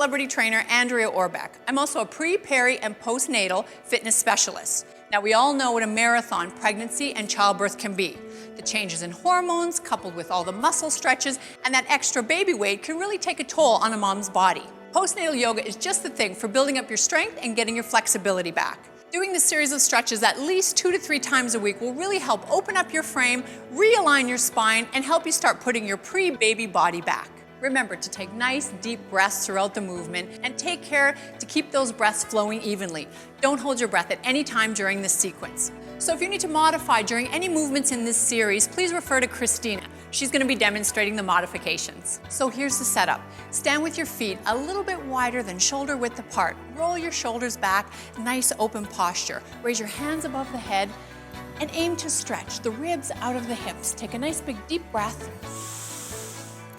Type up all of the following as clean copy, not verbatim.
celebrity trainer Andrea Orbeck. I'm also a pre, peri, and postnatal fitness specialist. Now, we all know what a marathon pregnancy and childbirth can be. The changes in hormones, coupled with all the muscle stretches, and that extra baby weight can really take a toll on a mom's body. Postnatal yoga is just the thing for building up your strength and getting your flexibility back. Doing this series of stretches at least 2 to 3 times a week will really help open up your frame, realign your spine, and help you start putting your pre-baby body back. Remember to take nice, deep breaths throughout the movement and take care to keep those breaths flowing evenly. Don't hold your breath at any time during this sequence. So if you need to modify during any movements in this series, please refer to Christina. She's going to be demonstrating the modifications. So here's the setup. Stand with your feet a little bit wider than shoulder width apart. Roll your shoulders back, nice open posture. Raise your hands above the head and aim to stretch the ribs out of the hips. Take a nice big deep breath.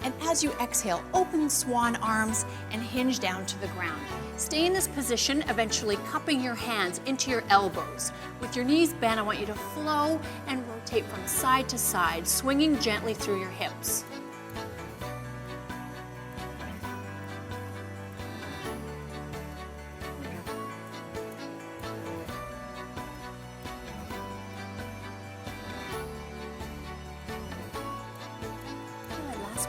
And as you exhale, open swan arms and hinge down to the ground. Stay in this position, eventually cupping your hands into your elbows. With your knees bent, I want you to flow and rotate from side to side, swinging gently through your hips.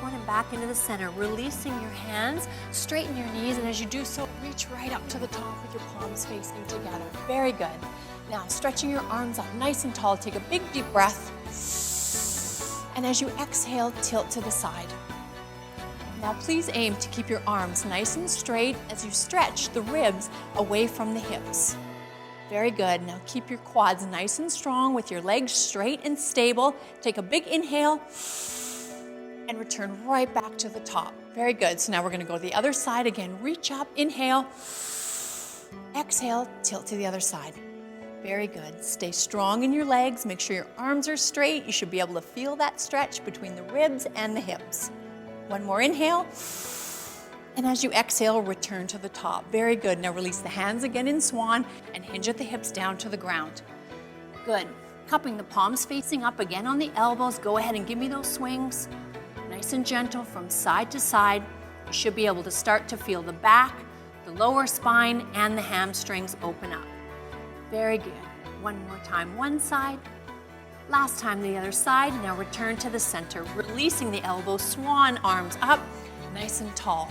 One and back into the center, releasing your hands, straighten your knees, and as you do so, reach right up to the top with your palms facing together. Very good. Now, stretching your arms up nice and tall, take a big deep breath, and as you exhale, tilt to the side. Now, please aim to keep your arms nice and straight as you stretch the ribs away from the hips. Very good. Now, keep your quads nice and strong with your legs straight and stable. Take a big inhale, and return right back to the top. Very good. So now we're going to go to the other side again. Reach up, inhale, exhale, tilt to the other side. Very good. Stay strong in your legs. Make sure your arms are straight. You should be able to feel that stretch between the ribs and the hips. One more inhale. And as you exhale, return to the top. Very good. Now release the hands again in swan and hinge at the hips down to the ground. Good. Cupping the palms facing up again on the elbows. Go ahead and give me those swings. Nice and gentle from side to side. You should be able to start to feel the back, the lower spine, and the hamstrings open up. Very good. One more time, one side. Last time, the other side. Now return to the center, releasing the elbows, swan arms up, nice and tall.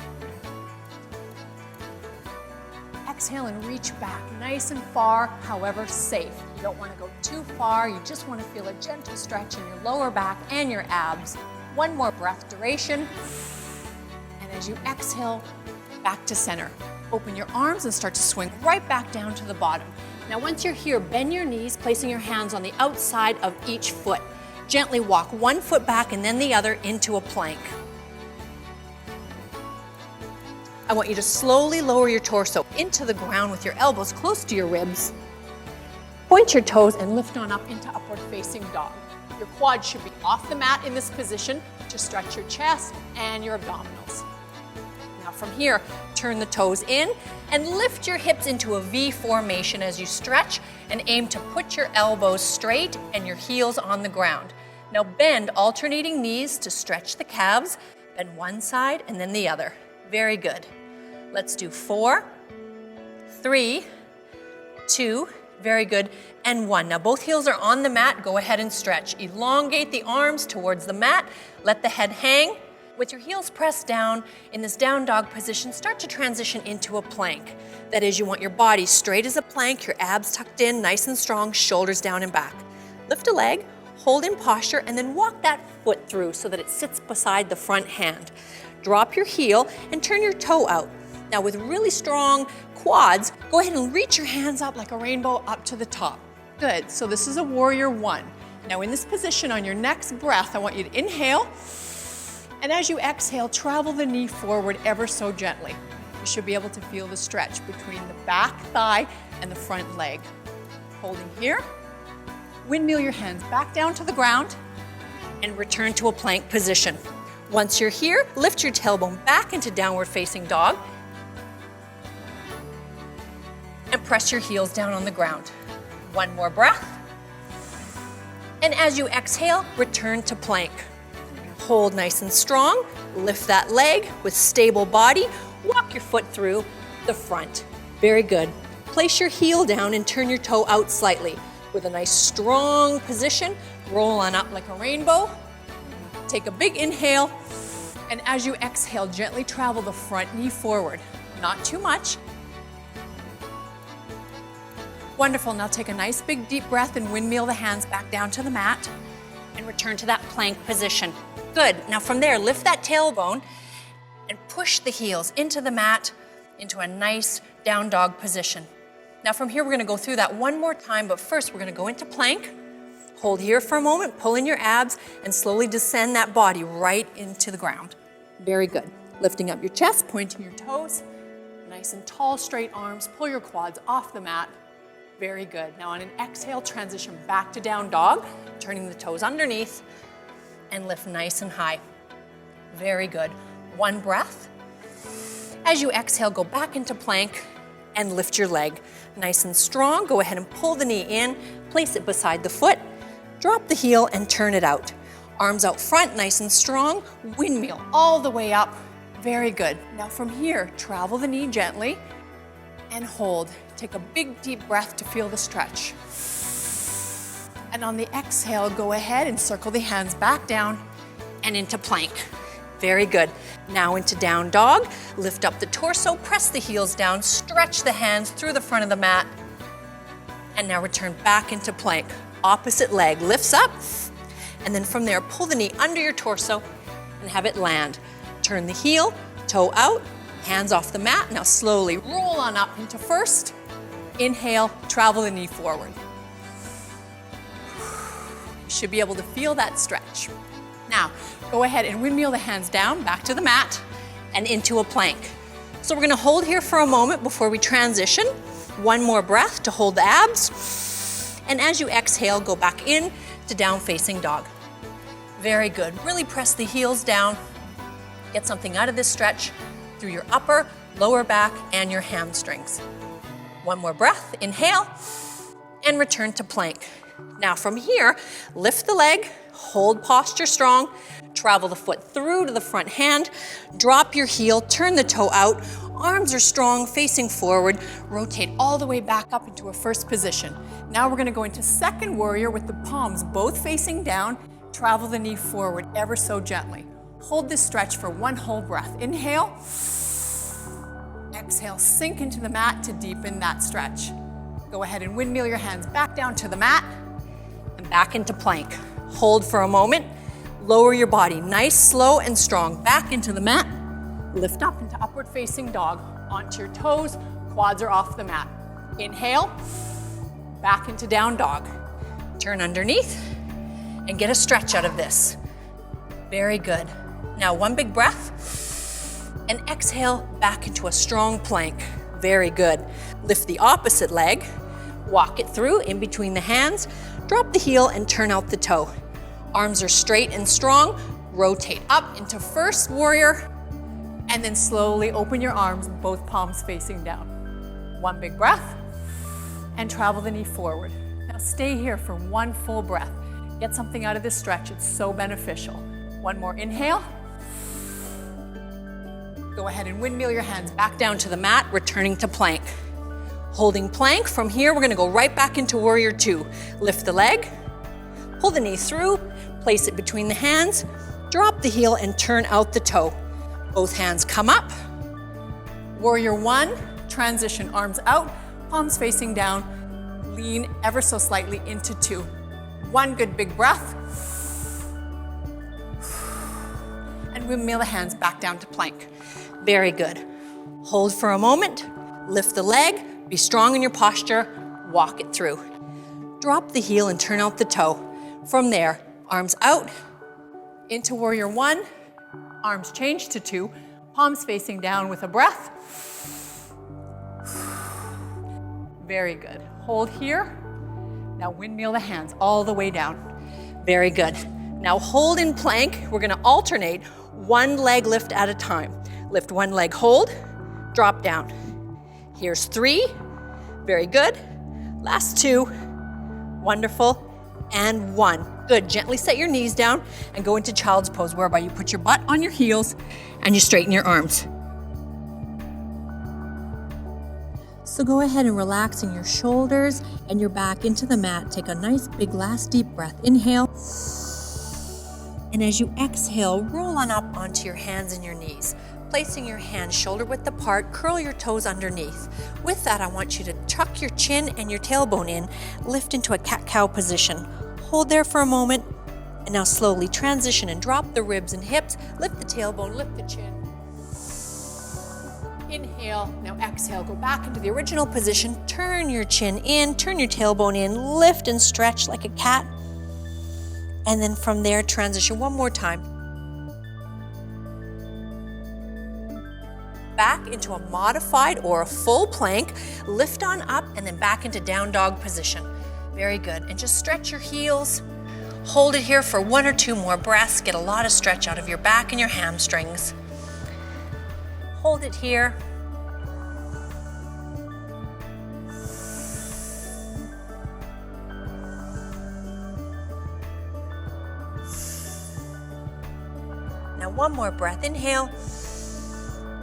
Exhale and reach back, nice and far, however safe. You don't want to go too far. You just want to feel a gentle stretch in your lower back and your abs. One more breath duration. And as you exhale, back to center. Open your arms and start to swing right back down to the bottom. Now, once you're here, bend your knees, placing your hands on the outside of each foot. Gently walk one foot back and then the other into a plank. I want you to slowly lower your torso into the ground with your elbows close to your ribs. Point your toes and lift on up into upward facing dog. Your quads should be off the mat in this position to stretch your chest and your abdominals. Now from here, turn the toes in and lift your hips into a V formation as you stretch and aim to put your elbows straight and your heels on the ground. Now bend alternating knees to stretch the calves, bend one side and then the other. Very good. Let's do 4, 3, 2, very good, and 1. Now both heels are on the mat. Go ahead and stretch. Elongate the arms towards the mat. Let the head hang. With your heels pressed down in this down dog position, start to transition into a plank. That is, you want your body straight as a plank, your abs tucked in, nice and strong, shoulders down and back. Lift a leg, hold in posture, and then walk that foot through so that it sits beside the front hand. Drop your heel and turn your toe out. Now with really strong quads, go ahead and reach your hands up like a rainbow up to the top. Good, so this is a warrior 1. Now in this position, on your next breath, I want you to inhale, and as you exhale, travel the knee forward ever so gently. You should be able to feel the stretch between the back thigh and the front leg. Holding here, windmill your hands back down to the ground, and return to a plank position. Once you're here, lift your tailbone back into downward facing dog, and press your heels down on the ground. One more breath. And as you exhale, return to plank. Hold nice and strong, lift that leg with stable body, walk your foot through the front. Very good. Place your heel down and turn your toe out slightly. With a nice strong position, roll on up like a rainbow. Take a big inhale, and as you exhale, gently travel the front knee forward. Not too much. Wonderful. Now take a nice big deep breath and windmill the hands back down to the mat and return to that plank position. Good. Now from there, lift that tailbone and push the heels into the mat into a nice down dog position. Now from here, we're gonna go through that one more time, but first we're gonna go into plank. Hold here for a moment, pull in your abs, and slowly descend that body right into the ground. Very good. Lifting up your chest, pointing your toes, nice and tall, straight arms, pull your quads off the mat. Very good. Now on an exhale, transition back to down dog, turning the toes underneath, and lift nice and high. Very good. One breath. As you exhale, go back into plank and lift your leg. Nice and strong. Go ahead and pull the knee in, place it beside the foot, drop the heel and turn it out. Arms out front, nice and strong. Windmill all the way up. Very good. Now from here, travel the knee gently and hold. Take a big deep breath to feel the stretch. And on the exhale, go ahead and circle the hands back down and into plank. Very good. Now into down dog. Lift up the torso, press the heels down, stretch the hands through the front of the mat. And now return back into plank. Opposite leg lifts up. And then from there, pull the knee under your torso and have it land. Turn the heel, toe out, hands off the mat. Now slowly roll on up into first. Inhale, travel the knee forward. You should be able to feel that stretch. Now, go ahead and windmill the hands down, back to the mat, and into a plank. So we're gonna hold here for a moment before we transition. One more breath to hold the abs. And as you exhale, go back in to down facing dog. Very good. Really press the heels down. Get something out of this stretch through your upper, lower back, and your hamstrings. One more breath, inhale, and return to plank. Now from here, lift the leg, hold posture strong, travel the foot through to the front hand, drop your heel, turn the toe out, arms are strong, facing forward, rotate all the way back up into a first position. Now we're gonna go into second warrior with the palms both facing down, travel the knee forward ever so gently. Hold this stretch for one whole breath. Inhale, exhale, sink into the mat to deepen that stretch. Go ahead and windmill your hands back down to the mat and back into plank. Hold for a moment, lower your body, nice, slow, and strong. Back into the mat, lift up into upward facing dog. Onto your toes, quads are off the mat. Inhale, back into down dog. Turn underneath and get a stretch out of this. Very good. Now one big breath and exhale back into a strong plank. Very good. Lift the opposite leg, walk it through in between the hands, drop the heel and turn out the toe. Arms are straight and strong. Rotate up into first warrior and then slowly open your arms, both palms facing down. One big breath and travel the knee forward. Now stay here for one full breath. Get something out of this stretch, it's so beneficial. One more inhale. Go ahead and windmill your hands back down to the mat, returning to plank. Holding plank, from here we're gonna go right back into warrior two. Lift the leg, pull the knee through, place it between the hands, drop the heel and turn out the toe. Both hands come up. Warrior one, transition, arms out, palms facing down, lean ever so slightly into two. One good big breath. And windmill the hands back down to plank. Very good. Hold for a moment, lift the leg, be strong in your posture, walk it through. Drop the heel and turn out the toe. From there, arms out, into warrior one, arms change to two, palms facing down with a breath. Very good. Hold here. Now windmill the hands all the way down. Very good. Now hold in plank. We're gonna alternate one leg lift at a time. Lift one leg, hold, drop down. Here's three, very good. Last two, wonderful, and one. Good, gently set your knees down and go into child's pose, whereby you put your butt on your heels and you straighten your arms. So go ahead and relaxing your shoulders and your back into the mat. Take a nice big last deep breath. Inhale. And as you exhale, roll on up onto your hands and your knees. Placing your hands shoulder width apart, curl your toes underneath. With that, I want you to tuck your chin and your tailbone in, lift into a cat-cow position. Hold there for a moment, and now slowly transition and drop the ribs and hips. Lift the tailbone, lift the chin. Inhale, now exhale, go back into the original position. Turn your chin in, turn your tailbone in, lift and stretch like a cat. And then from there, transition one more time. Back into a modified or a full plank. Lift on up and then back into down dog position. Very good. And just stretch your heels. Hold it here for 1 or 2 more breaths. Get a lot of stretch out of your back and your hamstrings. Hold it here. Now one more breath, inhale.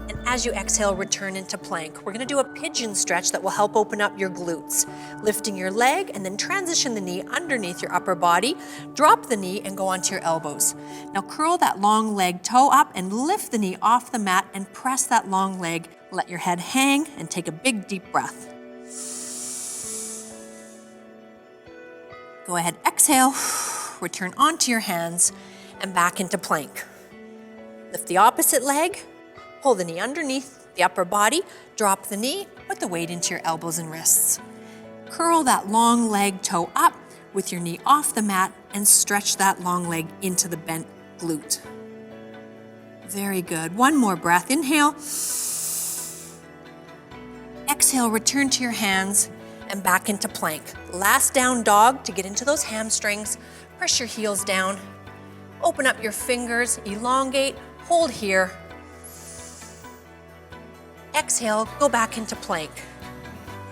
And as you exhale, return into plank. We're gonna do a pigeon stretch that will help open up your glutes. Lifting your leg and then transition the knee underneath your upper body. Drop the knee and go onto your elbows. Now curl that long leg toe up and lift the knee off the mat and press that long leg. Let your head hang and take a big deep breath. Go ahead, exhale, return onto your hands and back into plank. Lift the opposite leg, pull the knee underneath the upper body, drop the knee, put the weight into your elbows and wrists. Curl that long leg toe up with your knee off the mat and stretch that long leg into the bent glute. Very good. One more breath. Inhale. Exhale, return to your hands and back into plank. Last down dog to get into those hamstrings. Press your heels down. Open up your fingers, elongate, hold here. Exhale, go back into plank.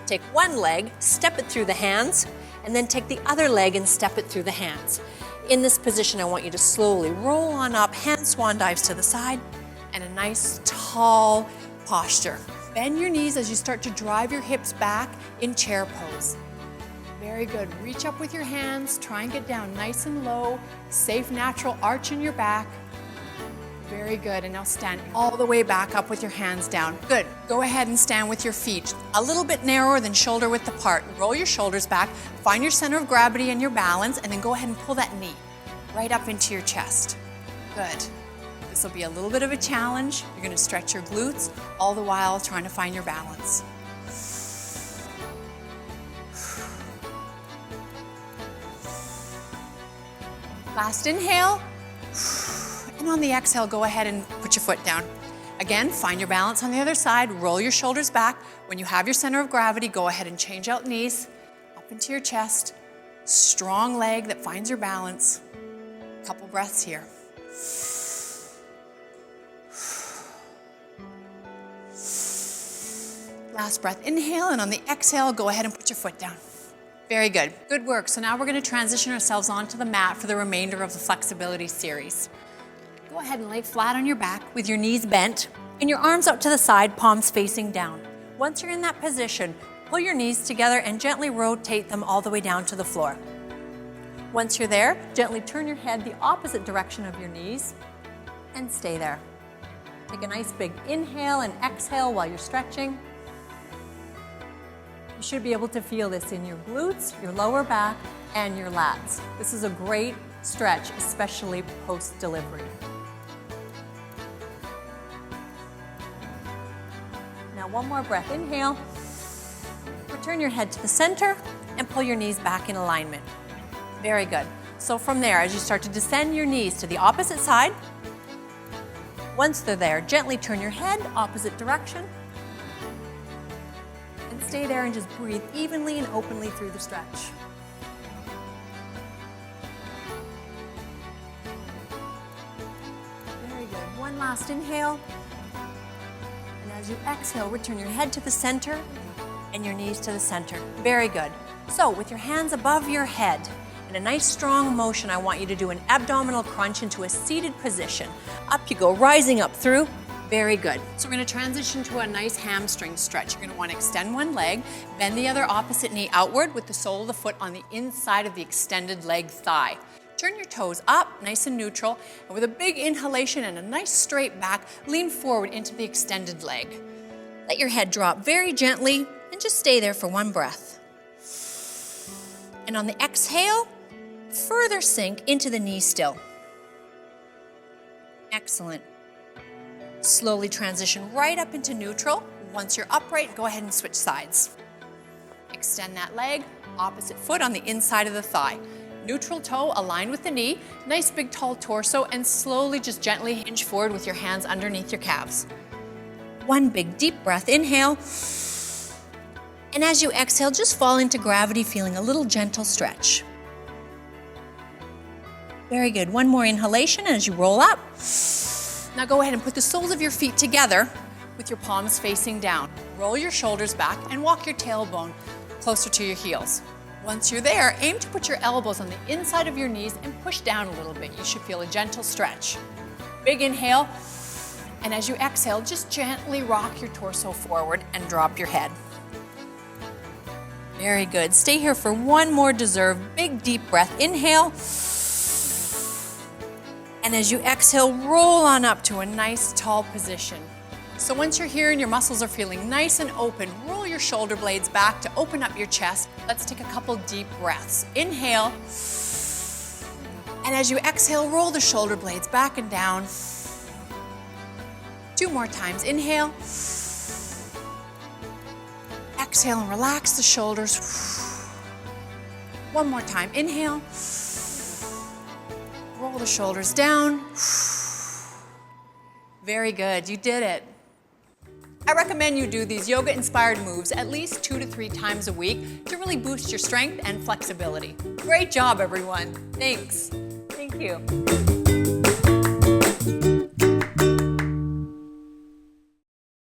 Take one leg, step it through the hands, and then take the other leg and step it through the hands. In this position, I want you to slowly roll on up, hand swan dives to the side, and a nice tall posture. Bend your knees as you start to drive your hips back in chair pose. Very good. Reach up with your hands, try and get down nice and low, safe, natural arch in your back. Very good, and now stand all the way back up with your hands down. Good, go ahead and stand with your feet a little bit narrower than shoulder width apart. Roll your shoulders back, find your center of gravity and your balance, and then go ahead and pull that knee right up into your chest. Good. This will be a little bit of a challenge. You're gonna stretch your glutes, all the while trying to find your balance. Last inhale. And on the exhale, go ahead and put your foot down. Again, find your balance on the other side, roll your shoulders back. When you have your center of gravity, go ahead and change out knees, up into your chest. Strong leg that finds your balance. Couple breaths here. Last breath, inhale, and on the exhale, go ahead and put your foot down. Very good, good work. So now we're gonna transition ourselves onto the mat for the remainder of the flexibility series. Go ahead and lay flat on your back with your knees bent and your arms out to the side, palms facing down. Once you're in that position, pull your knees together and gently rotate them all the way down to the floor. Once you're there, gently turn your head the opposite direction of your knees and stay there. Take a nice big inhale and exhale while you're stretching. You should be able to feel this in your glutes, your lower back, and your lats. This is a great stretch, especially post-delivery. Now one more breath, inhale. Return your head to the center and pull your knees back in alignment. Very good. So from there, as you start to descend your knees to the opposite side, once they're there, gently turn your head opposite direction. And stay there and just breathe evenly and openly through the stretch. Very good. One last inhale. And as you exhale, return your head to the center and your knees to the center. Very good. So with your hands above your head, in a nice strong motion, I want you to do an abdominal crunch into a seated position. Up you go, rising up through, Very good. So we're going to transition to a nice hamstring stretch. You're going to want to extend one leg, bend the other opposite knee outward with the sole of the foot on the inside of the extended leg thigh. Turn your toes up, nice and neutral, and with a big inhalation and a nice straight back, lean forward into the extended leg. Let your head drop very gently and just stay there for one breath. And on the exhale, further sink into the knee still. Excellent. Slowly transition right up into neutral. Once you're upright, go ahead and switch sides. Extend that leg, opposite foot on the inside of the thigh. Neutral toe aligned with the knee, nice big tall torso, and slowly just gently hinge forward with your hands underneath your calves. One big deep breath, inhale. And as you exhale, just fall into gravity, feeling a little gentle stretch. Very good. One more inhalation as you roll up. Now go ahead and put the soles of your feet together with your palms facing down. Roll your shoulders back and walk your tailbone closer to your heels. Once you're there, aim to put your elbows on the inside of your knees and push down a little bit. You should feel a gentle stretch. Big inhale, and as you exhale, just gently rock your torso forward and drop your head. Very good. Stay here for one more deserved big deep breath. Inhale. And as you exhale, roll on up to a nice tall position. So once you're here and your muscles are feeling nice and open, roll your shoulder blades back to open up your chest. Let's take a couple deep breaths. Inhale. And as you exhale, roll the shoulder blades back and down. 2 more times. Inhale. Exhale and relax the shoulders. 1 more time. Inhale. Roll the shoulders down. Very good, you did it. I recommend you do these yoga-inspired moves at least 2 to 3 times a week to really boost your strength and flexibility. Great job, everyone. Thanks. Thank you.